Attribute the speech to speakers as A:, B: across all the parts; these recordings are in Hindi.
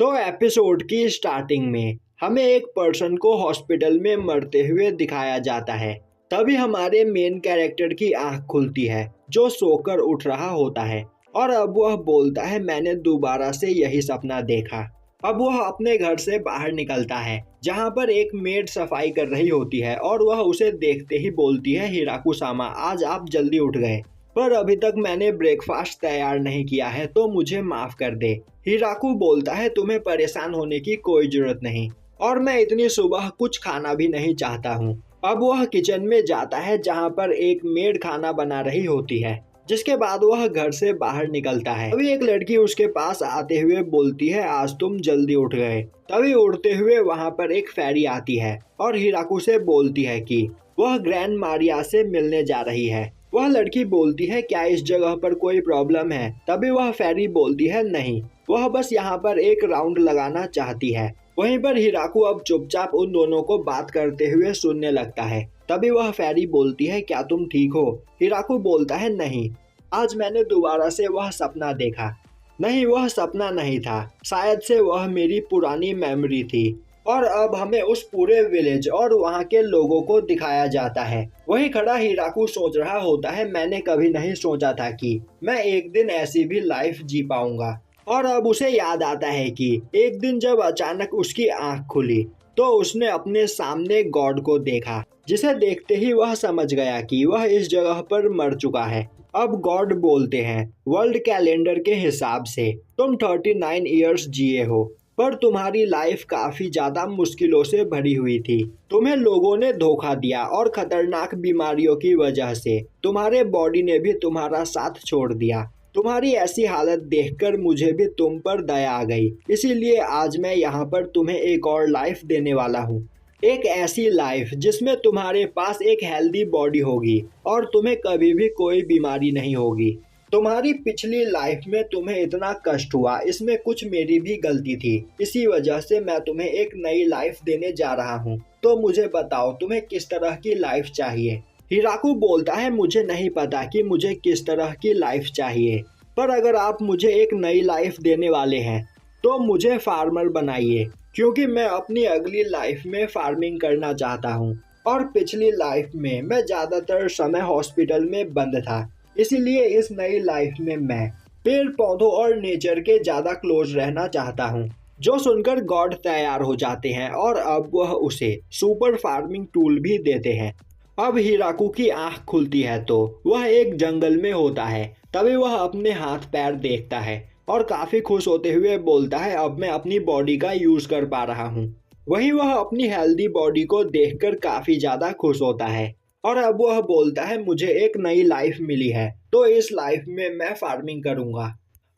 A: तो एपिसोड की स्टार्टिंग में हमें एक पर्सन को हॉस्पिटल में मरते हुए दिखाया जाता है। तभी हमारे मेन कैरेक्टर की आंख खुलती है जो सोकर उठ रहा होता है और अब वह बोलता है मैंने दोबारा से यही सपना देखा। अब वह अपने घर से बाहर निकलता है जहां पर एक मेड सफाई कर रही होती है और वह उसे देखते ही बोलती है हिराकू सामा आज आप जल्दी उठ गए, पर अभी तक मैंने ब्रेकफास्ट तैयार नहीं किया है तो मुझे माफ कर दे। हिराकू बोलता है तुम्हें परेशान होने की कोई जरूरत नहीं और मैं इतनी सुबह कुछ खाना भी नहीं चाहता हूँ। अब वह किचन में जाता है जहाँ पर एक मेड खाना बना रही होती है, जिसके बाद वह घर से बाहर निकलता है। तभी एक लड़की उसके पास आते हुए बोलती है आज तुम जल्दी उठ गए। तभी उड़ते हुए वहाँ पर एक फेरी आती है और हिराकू से बोलती है कि वह ग्रैंड मारिया से मिलने जा रही है। वह लड़की बोलती है क्या इस जगह पर कोई प्रॉब्लम है? तभी वह फेरी बोलती है नहीं, वह बस यहाँ पर एक राउंड लगाना चाहती है। वहीं पर हिराकू अब चुपचाप उन दोनों को बात करते हुए सुनने लगता है। तभी वह फेरी बोलती है क्या तुम ठीक हो? हिराकू बोलता है नहीं, आज मैंने दोबारा से वह सपना देखा। नहीं, वह सपना नहीं था, शायद से वह मेरी पुरानी मेमोरी थी। और अब हमें उस पूरे विलेज और वहाँ के लोगों को दिखाया जाता है। वहीं खड़ा हिराकू सोच रहा होता है मैंने कभी नहीं सोचा था कि मैं एक दिन ऐसी भी लाइफ जी पाऊंगा। और अब उसे याद आता है कि एक दिन जब अचानक उसकी आंख खुली तो उसने अपने सामने गॉड को देखा, जिसे देखते ही वह समझ गया कि वह इस जगह पर मर चुका है। अब गॉड बोलते हैं वर्ल्ड कैलेंडर के हिसाब से तुम 39 इयर्स जिए हो, पर तुम्हारी लाइफ काफी ज्यादा मुश्किलों से भरी हुई थी। तुम्हें लोगों ने धोखा दिया और खतरनाक बीमारियों की वजह से तुम्हारे बॉडी ने भी तुम्हारा साथ छोड़ दिया। तुम्हारी ऐसी हालत देखकर मुझे भी तुम पर दया आ गई, इसीलिए आज मैं यहाँ पर तुम्हें एक और लाइफ देने वाला हूँ। एक ऐसी लाइफ जिसमें तुम्हारे पास एक हेल्दी बॉडी होगी और तुम्हें कभी भी कोई बीमारी नहीं होगी। तुम्हारी पिछली लाइफ में तुम्हें इतना कष्ट हुआ, इसमें कुछ मेरी भी गलती थी, इसी वजह से मैं तुम्हें एक नई लाइफ देने जा रहा हूँ। तो मुझे बताओ तुम्हें किस तरह की लाइफ चाहिए? हिराकू बोलता है मुझे नहीं पता कि मुझे किस तरह की लाइफ चाहिए, पर अगर आप मुझे एक नई लाइफ देने वाले हैं तो मुझे फार्मर बनाइए, क्योंकि मैं अपनी अगली लाइफ में फार्मिंग करना चाहता हूँ और पिछली लाइफ में मैं ज़्यादातर समय हॉस्पिटल में बंद था, इसीलिए इस नई लाइफ में मैं पेड़ पौधों और नेचर के ज़्यादा क्लोज रहना चाहता हूँ। जो सुनकर गॉड तैयार हो जाते हैं और अब वह उसे सुपर फार्मिंग टूल भी देते हैं। अब हिराकू की आंख खुलती है तो वह एक जंगल में होता है। तभी वह अपने हाथ पैर देखता है और काफी खुश होते हुए बोलता है अब मैं अपनी बॉडी का यूज कर पा रहा हूँ। वहीं वह अपनी हेल्दी बॉडी को देखकर काफी ज्यादा खुश होता है और अब वह बोलता है मुझे एक नई लाइफ मिली है तो इस लाइफ में मैं फार्मिंग करूंगा।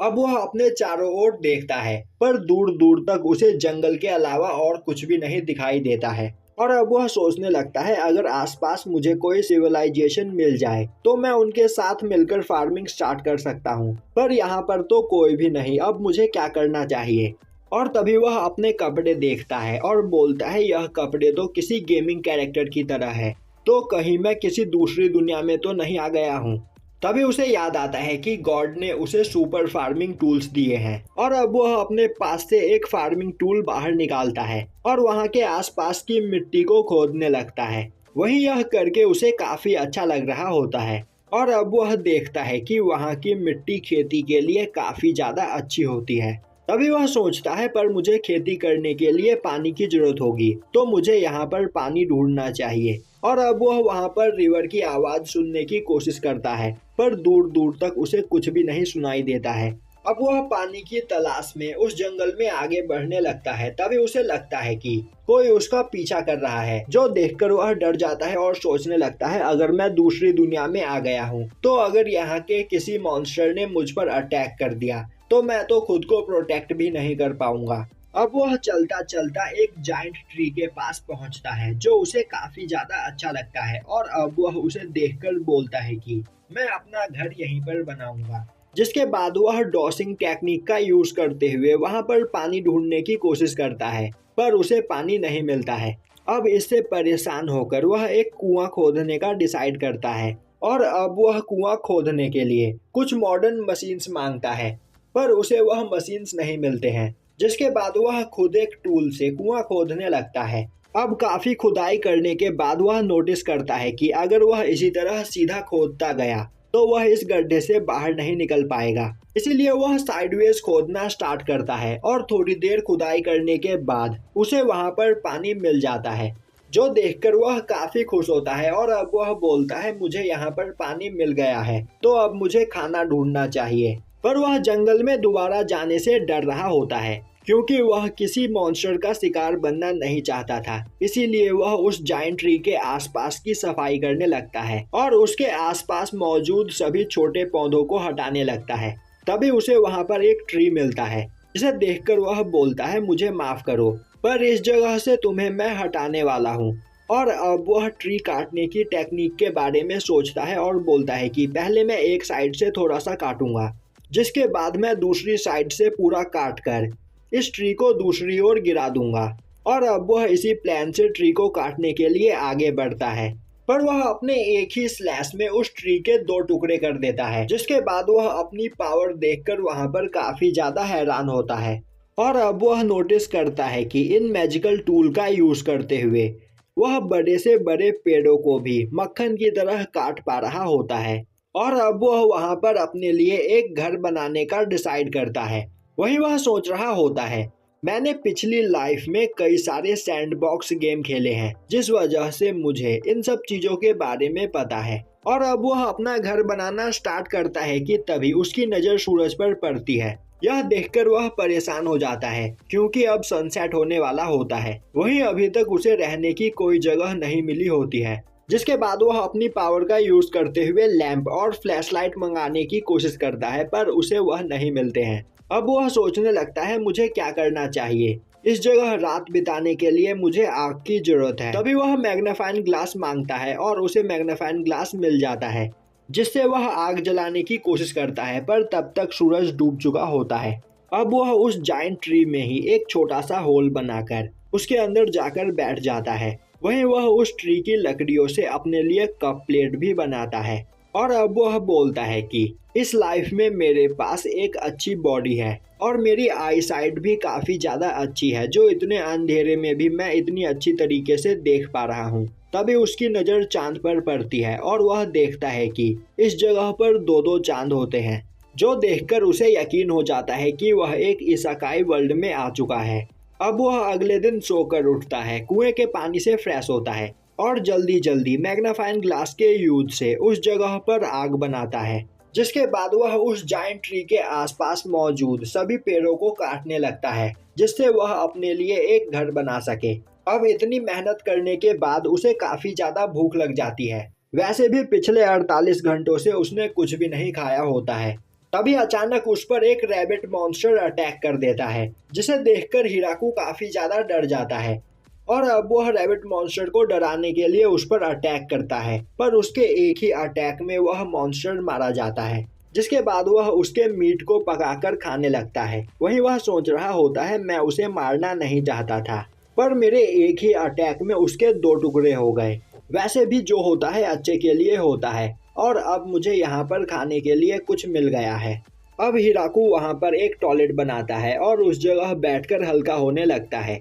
A: अब वह अपने चारों ओर देखता है पर दूर दूर तक उसे जंगल के अलावा और कुछ भी नहीं दिखाई देता है और अब वह सोचने लगता है अगर आसपास मुझे कोई सिविलाइजेशन मिल जाए तो मैं उनके साथ मिलकर फार्मिंग स्टार्ट कर सकता हूँ, पर यहाँ पर तो कोई भी नहीं, अब मुझे क्या करना चाहिए? और तभी वह अपने कपड़े देखता है और बोलता है यह कपड़े तो किसी गेमिंग कैरेक्टर की तरह है, तो कहीं मैं किसी दूसरी दुनिया में तो नहीं आ गया हूँ। तभी उसे याद आता है कि गॉड ने उसे सुपर फार्मिंग टूल्स दिए हैं और अब वह अपने पास से एक फार्मिंग टूल बाहर निकालता है और वहां के आसपास की मिट्टी को खोदने लगता है। वहीं यह करके उसे काफी अच्छा लग रहा होता है और अब वह देखता है कि वहां की मिट्टी खेती के लिए काफी ज्यादा अच्छी होती है। तभी वह सोचता है पर मुझे खेती करने के लिए पानी की जरूरत होगी, तो मुझे यहाँ पर पानी ढूंढना चाहिए। और अब वह वहाँ पर रिवर की आवाज सुनने की कोशिश करता है पर दूर दूर तक उसे कुछ भी नहीं सुनाई देता है। अब वह पानी की तलाश में उस जंगल में आगे बढ़ने लगता है। तभी उसे लगता है कि कोई उसका पीछा कर रहा है, जो देखकर वह डर जाता है और सोचने लगता है अगर मैं दूसरी दुनिया में आ गया हूँ तो अगर यहाँ के किसी मॉन्स्टर ने मुझ पर अटैक कर दिया तो मैं तो खुद को प्रोटेक्ट भी नहीं कर पाऊंगा। अब वह चलता चलता एक जाइंट ट्री के पास पहुंचता है जो उसे काफी ज्यादा अच्छा लगता है और अब वह उसे देखकर बोलता है कि मैं अपना घर यहीं पर बनाऊंगा। जिसके बाद वह डॉसिंग टेक्निक का यूज करते हुए वहां पर पानी ढूंढने की कोशिश करता है पर उसे पानी नहीं मिलता है। अब इससे परेशान होकर वह एक कुआं खोदने का डिसाइड करता है और अब वह कुआं खोदने के लिए कुछ मॉडर्न मशीन्स मांगता है पर उसे वह मशीन्स नहीं मिलते हैं। जिसके बाद वह खुद एक टूल से कुआं खोदने लगता है। अब काफी खुदाई करने के बाद वह नोटिस करता है कि अगर वह इसी तरह सीधा खोदता गया तो वह इस गड्ढे से बाहर नहीं निकल पाएगा। इसीलिए वह साइडवेज खोदना स्टार्ट करता है और थोड़ी देर खुदाई करने के बाद उसे वहां पर पानी मिल जाता है, जो देखकर वह काफी खुश होता है और अब वह बोलता है मुझे यहाँ पर पानी मिल गया है तो अब मुझे खाना ढूंढना चाहिए। पर वह जंगल में दोबारा जाने से डर रहा होता है क्योंकि वह किसी मॉन्स्टर का शिकार बनना नहीं चाहता था। इसीलिए वह उस जायंट ट्री के आसपास की सफाई करने लगता है और उसके आसपास मौजूद सभी छोटे पौधों को हटाने लगता है। तभी उसे वहां पर एक ट्री मिलता है, जिसे देखकर वह बोलता है मुझे माफ करो, पर इस जगह से तुम्हें मैं हटाने वाला हूँ। और अब वह ट्री काटने की टेक्निक के बारे में सोचता है और बोलता है कि पहले मैं एक साइड से थोड़ा सा काटूंगा, जिसके बाद मैं दूसरी साइड से पूरा काट कर इस ट्री को दूसरी ओर गिरा दूंगा। और अब वह इसी प्लान से ट्री को काटने के लिए आगे बढ़ता है, पर वह अपने एक ही स्लैश में उस ट्री के 2 टुकड़े कर देता है, जिसके बाद वह अपनी पावर देखकर वहां पर काफी ज्यादा हैरान होता है। और अब वह नोटिस करता है कि इन मैजिकल टूल का यूज करते हुए वह बड़े से बड़े पेड़ों को भी मक्खन की तरह काट पा रहा होता है। और अब वह वहां पर अपने लिए एक घर बनाने का डिसाइड करता है। वहीं वह सोच रहा होता है मैंने पिछली लाइफ में कई सारे सैंडबॉक्स गेम खेले हैं, जिस वजह से मुझे इन सब चीजों के बारे में पता है। और अब वह अपना घर बनाना स्टार्ट करता है कि तभी उसकी नजर सूरज पर पड़ती है। यह देखकर वह परेशान हो जाता है क्योंकि अब सनसेट होने वाला होता है। वहीं अभी तक उसे रहने की कोई जगह नहीं मिली होती है, जिसके बाद वह अपनी पावर का यूज करते हुए लैंप और फ्लैशलाइट मंगाने की कोशिश करता है, पर उसे वह नहीं मिलते हैं। अब वह सोचने लगता है मुझे क्या करना चाहिए, इस जगह रात बिताने के लिए मुझे आग की जरूरत है। तभी वह मैग्नीफाइंग ग्लास मांगता है और उसे मैग्नीफाइंग ग्लास मिल जाता है, जिससे वह आग जलाने की कोशिश करता है, पर तब तक सूरज डूब चुका होता है। अब वह उस जायंट ट्री में ही एक छोटा सा होल बनाकर उसके अंदर जाकर बैठ जाता है। वहीं वह उस ट्री की लकड़ियों से अपने लिए कप प्लेट भी बनाता है। और अब वह बोलता है कि इस लाइफ में मेरे पास एक अच्छी बॉडी है और मेरी आई साइट भी काफी ज्यादा अच्छी है, जो इतने अंधेरे में भी मैं इतनी अच्छी तरीके से देख पा रहा हूँ। तभी उसकी नजर चांद पर पड़ती है और वह देखता है कि इस जगह पर 2-2 चांद होते हैं, जो देखकर उसे यकीन हो जाता है कि वह एक इसाकाई वर्ल्ड में आ चुका है। अब वह अगले दिन सोकर उठता है, कुएं के पानी से फ्रेश होता है और जल्दी जल्दी मैग्नीफाइंग ग्लास के यूज से उस जगह पर आग बनाता है, जिसके बाद वह उस जायंट ट्री के आसपास मौजूद सभी पेड़ों को काटने लगता है, जिससे वह अपने लिए एक घर बना सके। अब इतनी मेहनत करने के बाद उसे काफी ज्यादा भूख लग जाती है। वैसे भी पिछले 48 घंटों से उसने कुछ भी नहीं खाया होता है। तभी अचानक उस पर एक रैबिट मॉन्स्टर अटैक कर देता है, जिसे देखकर हिराकू काफी ज्यादा डर जाता है। और अब वह रैबिट मॉन्स्टर को डराने के लिए उस पर अटैक करता है, पर उसके एक ही अटैक में वह मॉन्स्टर मारा जाता है, जिसके बाद वह उसके मीट को पकाकर खाने लगता है। वहीं वह सोच रहा होता है मैं उसे मारना नहीं चाहता था, पर मेरे एक ही अटैक में उसके 2 टुकड़े हो गए। वैसे भी जो होता है अच्छे के लिए होता है, और अब मुझे यहाँ पर खाने के लिए कुछ मिल गया है। अब हिराकू वहाँ पर एक टॉयलेट बनाता है और उस जगह बैठकर हल्का होने लगता है,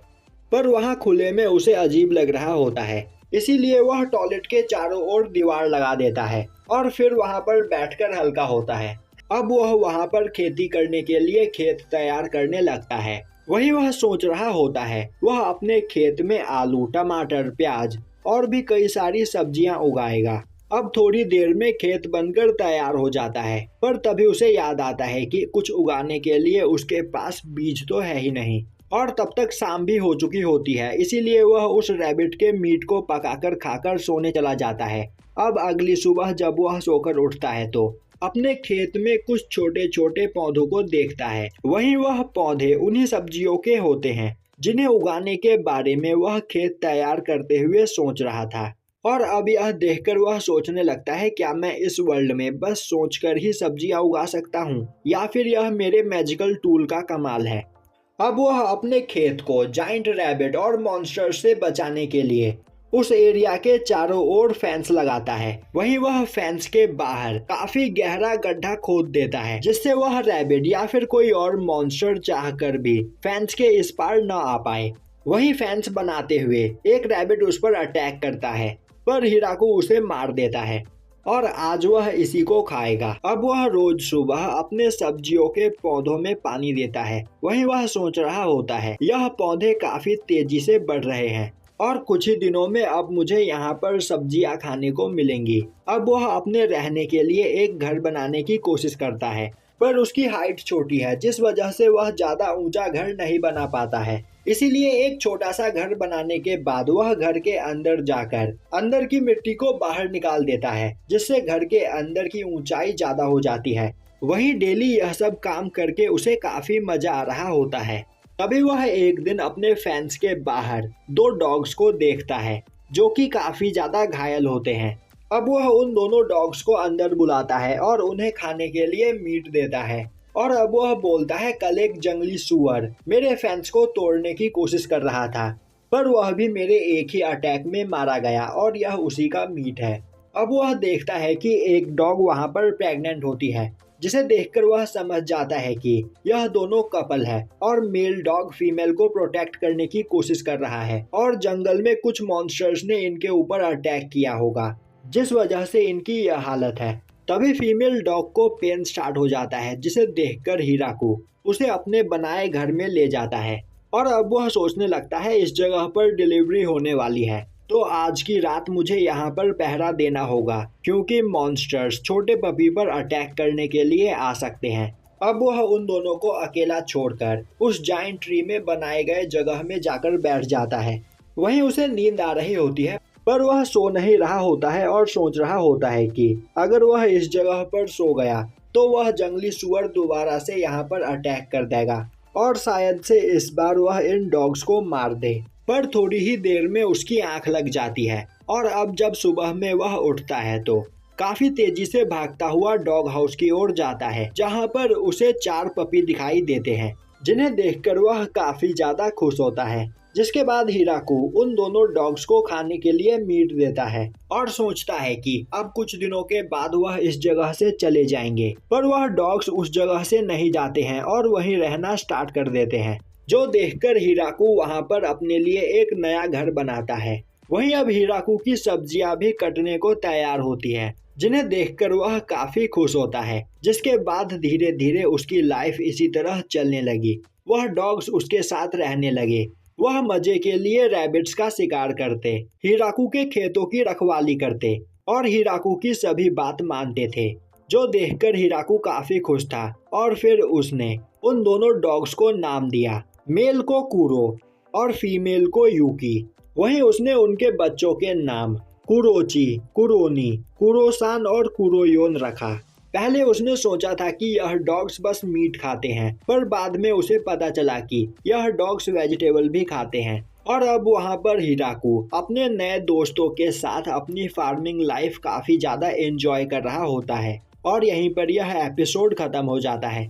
A: पर वहाँ खुले में उसे अजीब लग रहा होता है। इसीलिए वह टॉयलेट के चारों ओर दीवार लगा देता है और फिर वहाँ पर बैठकर हल्का होता है। अब वह वहाँ पर खेती करने के लिए खेत तैयार करने लगता है। वही वह सोच रहा होता है वह अपने खेत में आलू, टमाटर, प्याज और भी कई सारी सब्जियां उगाएगा। अब थोड़ी देर में खेत बनकर तैयार हो जाता है, पर तभी उसे याद आता है कि कुछ उगाने के लिए उसके पास बीज तो है ही नहीं, और तब तक शाम भी हो चुकी होती है। इसीलिए वह उस रैबिट के मीट को पकाकर खाकर सोने चला जाता है। अब अगली सुबह जब वह सोकर उठता है तो अपने खेत में कुछ छोटे छोटे पौधों को देखता है। वहीं वह पौधे उन्हीं सब्जियों के होते हैं जिन्हें उगाने के बारे में वह खेत तैयार करते हुए सोच रहा था। और अब यह देखकर वह सोचने लगता है क्या मैं इस वर्ल्ड में बस सोचकर ही सब्जियां उगा सकता हूँ, या फिर यह मेरे मैजिकल टूल का कमाल है। अब वह अपने खेत को जाइंट रैबिट और मॉन्स्टर से बचाने के लिए उस एरिया के चारों ओर फेंस लगाता है। वहीं वह फेंस के बाहर काफी गहरा गड्ढा खोद देता है, जिससे वह रैबिट या फिर कोई और मॉन्स्टर चाहकर भी फेंस के इस पार न आ पाए। वहीं फेंस बनाते हुए एक रैबिट उस पर अटैक करता है, पर हिराकू उसे मार देता है और आज वह इसी को खाएगा। अब वह रोज सुबह अपने सब्जियों के पौधों में पानी देता है। वहीं वह सोच रहा होता है, यह पौधे काफी तेजी से बढ़ रहे हैं और कुछ ही दिनों में अब मुझे यहाँ पर सब्जियाँ खाने को मिलेंगी। अब वह अपने रहने के लिए एक घर बनाने की कोशिश करता है, पर उसकी हाइट छोटी है, जिस वजह से वह ज्यादा ऊंचा घर नहीं बना पाता है। इसीलिए एक छोटा सा घर बनाने के बाद वह घर के अंदर जाकर अंदर की मिट्टी को बाहर निकाल देता है, जिससे घर के अंदर की ऊंचाई ज्यादा हो जाती है। वहीं डेली यह सब काम करके उसे काफी मजा आ रहा होता है। तभी वह एक दिन अपने फेंस के बाहर दो डॉग्स को देखता है, जो कि काफी ज्यादा घायल होते हैं। अब वह उन दोनों डॉग्स को अंदर बुलाता है और उन्हें खाने के लिए मीट देता है। और अब वह बोलता है, कल एक जंगली सुअर मेरे फेंस को तोड़ने की कोशिश कर रहा था, पर वह भी मेरे एक ही अटैक में मारा गया और यह उसी का मीट है। अब वह देखता है कि एक डॉग वहां पर प्रेग्नेंट होती है, जिसे देखकर वह समझ जाता है कि यह दोनों कपल है और मेल डॉग फीमेल को प्रोटेक्ट करने की कोशिश कर रहा है और जंगल में कुछ मॉन्स्टर्स ने इनके ऊपर अटैक किया होगा, जिस वजह से इनकी यह हालत है। तभी फीमेल डॉग को पेन स्टार्ट हो जाता है, जिसे देखकर हिराकू उसे अपने बनाए घर में ले जाता है और अब वह सोचने लगता है, इस जगह पर डिलीवरी होने वाली है तो आज की रात मुझे यहाँ पर पहरा देना होगा, क्योंकि मॉन्स्टर्स छोटे पपी पर अटैक करने के लिए आ सकते हैं। अब वह उन दोनों को अकेला छोड़कर उस जाइंट ट्री में बनाए गए जगह में जाकर बैठ जाता है। वहीं उसे नींद आ रही होती है, पर वह सो नहीं रहा होता है और सोच रहा होता है कि अगर वह इस जगह पर सो गया तो वह जंगली सुअर दोबारा से यहाँ पर अटैक कर देगा और शायद से इस बार वह इन डॉग्स को मार दे। पर थोड़ी ही देर में उसकी आंख लग जाती है और अब जब सुबह में वह उठता है तो काफी तेजी से भागता हुआ डॉग हाउस की ओर जाता है, जहाँ पर उसे 4 पपी दिखाई देते हैं, जिन्हें देखकर वह काफी ज्यादा खुश होता है। जिसके बाद हिराकू उन दोनों डॉग्स को खाने के लिए मीट देता है और सोचता है कि अब कुछ दिनों के बाद वह इस जगह से चले जाएंगे, पर वह डॉग्स उस जगह से नहीं जाते हैं और वहीं रहना स्टार्ट कर देते हैं, जो देखकर हिराकू वहां पर अपने लिए एक नया घर बनाता है। वहीं अब हिराकू की सब्जियां भी कटने को तैयार होती है, जिन्हें देखकर वह काफी खुश होता है। जिसके बाद धीरे धीरे उसकी लाइफ इसी तरह चलने लगी। वह डॉग्स उसके साथ रहने लगे। वह मजे के लिए रैबिट्स का शिकार करते, हिराकू के खेतों की रखवाली करते और हिराकू की सभी बात मानते थे, जो देखकर हिराकू काफी खुश था। और फिर उसने उन दोनों डॉग्स को नाम दिया, मेल को कुरो और फीमेल को यूकी। वहीं उसने उनके बच्चों के नाम कुरोची, कुरोनी, कुरोसान और कुरोयोन रखा। पहले उसने सोचा था कि यह डॉग्स बस मीट खाते हैं, पर बाद में उसे पता चला कि यह डॉग्स वेजिटेबल भी खाते हैं। और अब वहां पर हिराकू अपने नए दोस्तों के साथ अपनी फार्मिंग लाइफ काफी ज्यादा एंजॉय कर रहा होता है। और यहीं पर यह एपिसोड खत्म हो जाता है।